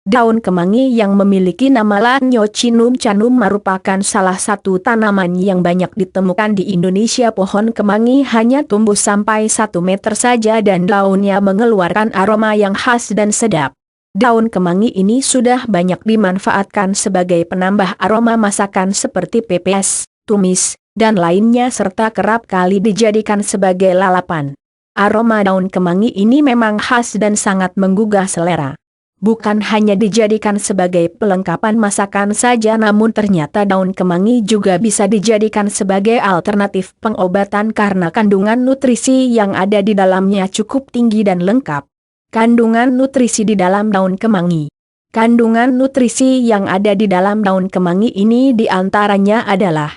Daun kemangi yang memiliki nama Lanyocinum canum merupakan salah satu tanaman yang banyak ditemukan di Indonesia. Pohon kemangi hanya tumbuh sampai 1 meter saja dan daunnya mengeluarkan aroma yang khas dan sedap. Daun kemangi ini sudah banyak dimanfaatkan sebagai penambah aroma masakan seperti pepes, tumis, dan lainnya serta kerap kali dijadikan sebagai lalapan. Aroma daun kemangi ini memang khas dan sangat menggugah selera. Bukan hanya dijadikan sebagai pelengkapan masakan saja, namun ternyata daun kemangi juga bisa dijadikan sebagai alternatif pengobatan karena kandungan nutrisi yang ada di dalamnya cukup tinggi dan lengkap. Kandungan nutrisi di dalam daun kemangi. Kandungan nutrisi yang ada di dalam daun kemangi ini diantaranya adalah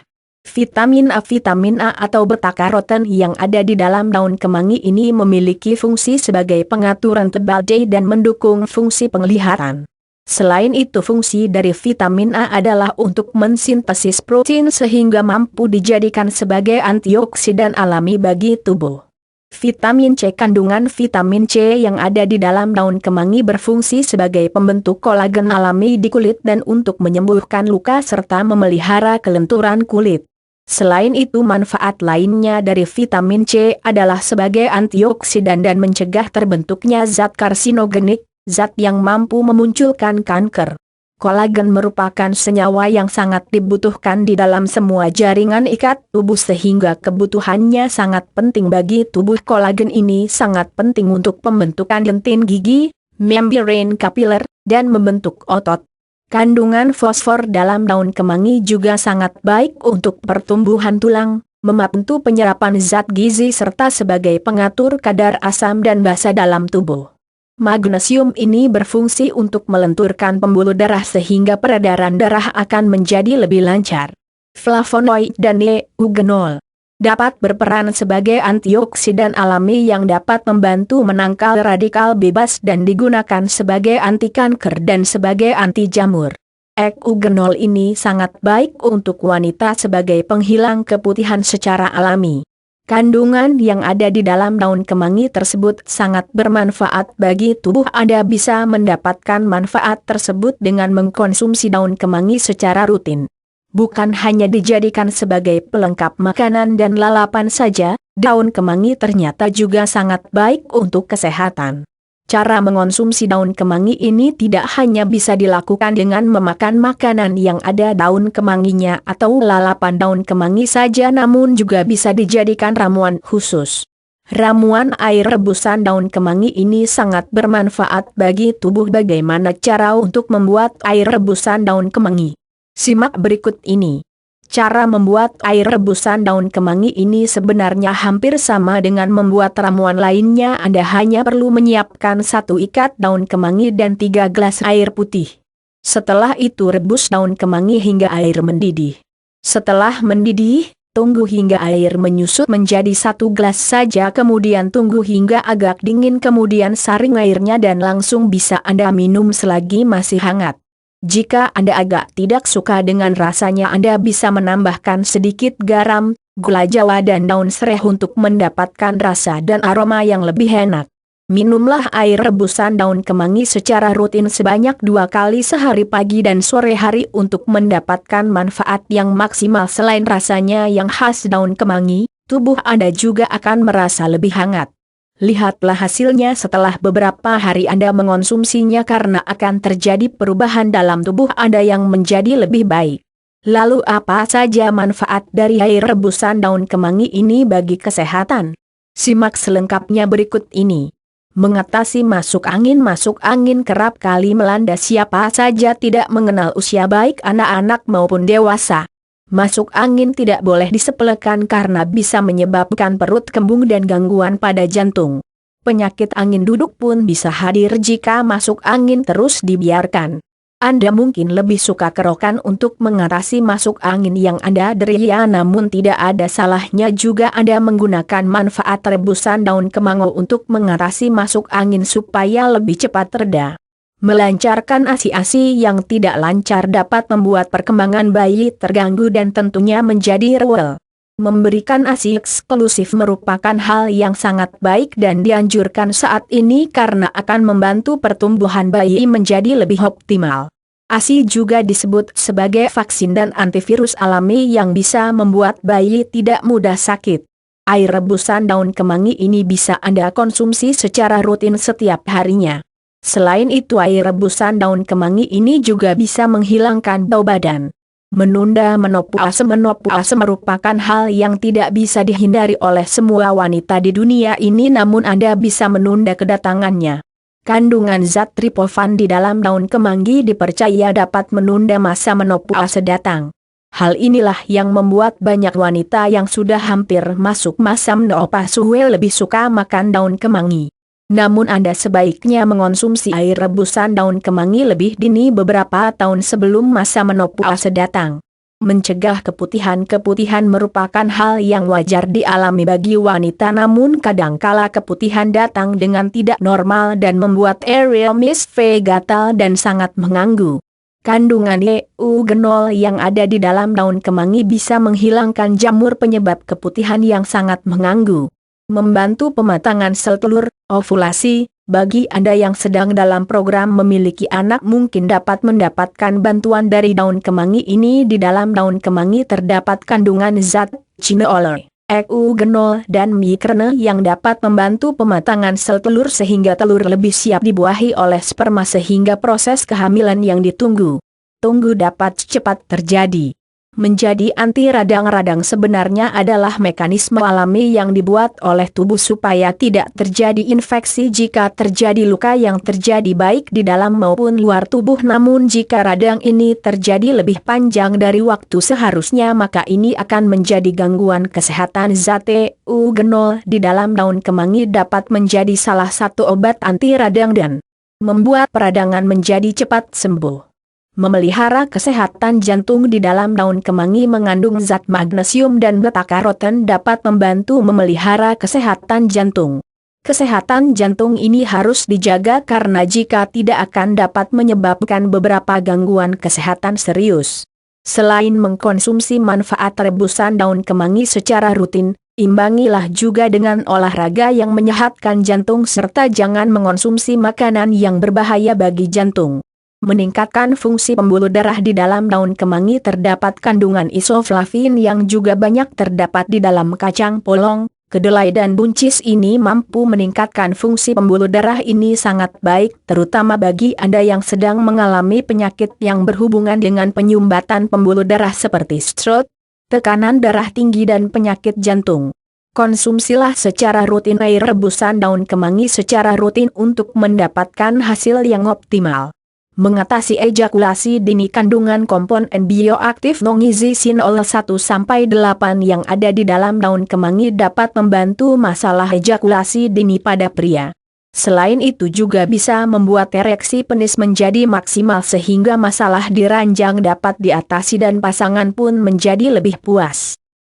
vitamin A atau beta-karoten yang ada di dalam daun kemangi ini memiliki fungsi sebagai pengaturan tebal D dan mendukung fungsi penglihatan. Selain itu fungsi dari vitamin A adalah untuk mensintesis protein sehingga mampu dijadikan sebagai antioksidan alami bagi tubuh. Vitamin C. Kandungan vitamin C yang ada di dalam daun kemangi berfungsi sebagai pembentuk kolagen alami di kulit dan untuk menyembuhkan luka serta memelihara kelenturan kulit. Selain itu manfaat lainnya dari vitamin C adalah sebagai antioksidan dan mencegah terbentuknya zat karsinogenik, zat yang mampu memunculkan kanker. Kolagen merupakan senyawa yang sangat dibutuhkan di dalam semua jaringan ikat tubuh sehingga kebutuhannya sangat penting bagi tubuh. Kolagen ini sangat penting untuk pembentukan lentin gigi, membrane kapiler, dan membentuk otot. Kandungan fosfor dalam daun kemangi juga sangat baik untuk pertumbuhan tulang, membantu penyerapan zat gizi serta sebagai pengatur kadar asam dan basa dalam tubuh. Magnesium ini berfungsi untuk melenturkan pembuluh darah sehingga peredaran darah akan menjadi lebih lancar. Flavonoid dan eugenol dapat berperan sebagai antioksidan alami yang dapat membantu menangkal radikal bebas dan digunakan sebagai anti kanker dan sebagai anti jamur. Eugenol ini sangat baik untuk wanita sebagai penghilang keputihan secara alami. Kandungan yang ada di dalam daun kemangi tersebut sangat bermanfaat bagi tubuh. Anda bisa mendapatkan manfaat tersebut dengan mengkonsumsi daun kemangi secara rutin. Bukan hanya dijadikan sebagai pelengkap makanan dan lalapan saja, daun kemangi ternyata juga sangat baik untuk kesehatan. Cara mengonsumsi daun kemangi ini tidak hanya bisa dilakukan dengan memakan makanan yang ada daun kemanginya atau lalapan daun kemangi saja, namun juga bisa dijadikan ramuan khusus. Ramuan air rebusan daun kemangi ini sangat bermanfaat bagi tubuh. Bagaimana cara untuk membuat air rebusan daun kemangi? Simak berikut ini. Cara membuat air rebusan daun kemangi ini sebenarnya hampir sama dengan membuat ramuan lainnya. Anda hanya perlu menyiapkan 1 ikat daun kemangi dan 3 gelas air putih. Setelah itu rebus daun kemangi hingga air mendidih. Setelah mendidih, tunggu hingga air menyusut menjadi 1 gelas saja, kemudian tunggu hingga agak dingin, kemudian saring airnya dan langsung bisa Anda minum selagi masih hangat. Jika Anda agak tidak suka dengan rasanya, Anda bisa menambahkan sedikit garam, gula jawa dan daun serai untuk mendapatkan rasa dan aroma yang lebih enak. Minumlah air rebusan daun kemangi secara rutin sebanyak 2 kali sehari, pagi dan sore hari, untuk mendapatkan manfaat yang maksimal. Selain rasanya yang khas daun kemangi, tubuh Anda juga akan merasa lebih hangat. Lihatlah hasilnya setelah beberapa hari Anda mengonsumsinya, karena akan terjadi perubahan dalam tubuh Anda yang menjadi lebih baik. Lalu apa saja manfaat dari air rebusan daun kemangi ini bagi kesehatan? Simak selengkapnya berikut ini. Mengatasi masuk angin. Masuk angin kerap kali melanda siapa saja, tidak mengenal usia, baik anak-anak maupun dewasa. Masuk angin tidak boleh disepelekan karena bisa menyebabkan perut kembung dan gangguan pada jantung. Penyakit angin duduk pun bisa hadir jika masuk angin terus dibiarkan. Anda mungkin lebih suka kerokan untuk mengatasi masuk angin yang Anda derita, namun tidak ada salahnya juga Anda menggunakan manfaat rebusan daun kemangi untuk mengatasi masuk angin supaya lebih cepat reda. Melancarkan ASI-ASI yang tidak lancar dapat membuat perkembangan bayi terganggu dan tentunya menjadi rewel. Memberikan ASI eksklusif merupakan hal yang sangat baik dan dianjurkan saat ini karena akan membantu pertumbuhan bayi menjadi lebih optimal. ASI juga disebut sebagai vaksin dan antivirus alami yang bisa membuat bayi tidak mudah sakit. Air rebusan daun kemangi ini bisa Anda konsumsi secara rutin setiap harinya. Selain itu air rebusan daun kemangi ini juga bisa menghilangkan bau badan. Menunda menopause merupakan hal yang tidak bisa dihindari oleh semua wanita di dunia ini, namun Anda bisa menunda kedatangannya. Kandungan zat triptofan di dalam daun kemangi dipercaya dapat menunda masa menopause datang. Hal inilah yang membuat banyak wanita yang sudah hampir masuk masa menopause lebih suka makan daun kemangi. Namun Anda sebaiknya mengonsumsi air rebusan daun kemangi lebih dini beberapa tahun sebelum masa menopause datang. Mencegah keputihan merupakan hal yang wajar dialami bagi wanita, namun kadangkala keputihan datang dengan tidak normal dan membuat aerial mist gatal dan sangat mengganggu. Kandungan eugenol yang ada di dalam daun kemangi bisa menghilangkan jamur penyebab keputihan yang sangat mengganggu. Membantu pematangan sel telur, ovulasi. Bagi Anda yang sedang dalam program memiliki anak mungkin dapat mendapatkan bantuan dari daun kemangi ini. Di dalam daun kemangi terdapat kandungan zat cineol, eugenol dan mikrene yang dapat membantu pematangan sel telur sehingga telur lebih siap dibuahi oleh sperma sehingga proses kehamilan yang ditunggu dapat cepat terjadi. Menjadi anti radang-radang sebenarnya adalah mekanisme alami yang dibuat oleh tubuh supaya tidak terjadi infeksi jika terjadi luka yang terjadi baik di dalam maupun luar tubuh. Namun jika radang ini terjadi lebih panjang dari waktu seharusnya maka ini akan menjadi gangguan kesehatan. Zat eugenol di dalam daun kemangi dapat menjadi salah satu obat anti radang dan membuat peradangan menjadi cepat sembuh. Memelihara kesehatan jantung di dalam daun kemangi mengandung zat magnesium dan beta-karoten dapat membantu memelihara kesehatan jantung. Kesehatan jantung ini harus dijaga karena jika tidak akan dapat menyebabkan beberapa gangguan kesehatan serius. Selain mengkonsumsi manfaat rebusan daun kemangi secara rutin, imbangilah juga dengan olahraga yang menyehatkan jantung serta jangan mengonsumsi makanan yang berbahaya bagi jantung. Meningkatkan fungsi pembuluh darah di dalam daun kemangi terdapat kandungan isoflavin yang juga banyak terdapat di dalam kacang polong, kedelai dan buncis. Ini mampu meningkatkan fungsi pembuluh darah. Ini sangat baik terutama bagi Anda yang sedang mengalami penyakit yang berhubungan dengan penyumbatan pembuluh darah seperti stroke, tekanan darah tinggi dan penyakit jantung. Konsumsilah secara rutin air rebusan daun kemangi secara rutin untuk mendapatkan hasil yang optimal. Mengatasi ejakulasi dini. Kandungan komponen bioaktif non-gizi sinol 1-8 yang ada di dalam daun kemangi dapat membantu masalah ejakulasi dini pada pria. Selain itu juga bisa membuat ereksi penis menjadi maksimal sehingga masalah di ranjang dapat diatasi dan pasangan pun menjadi lebih puas.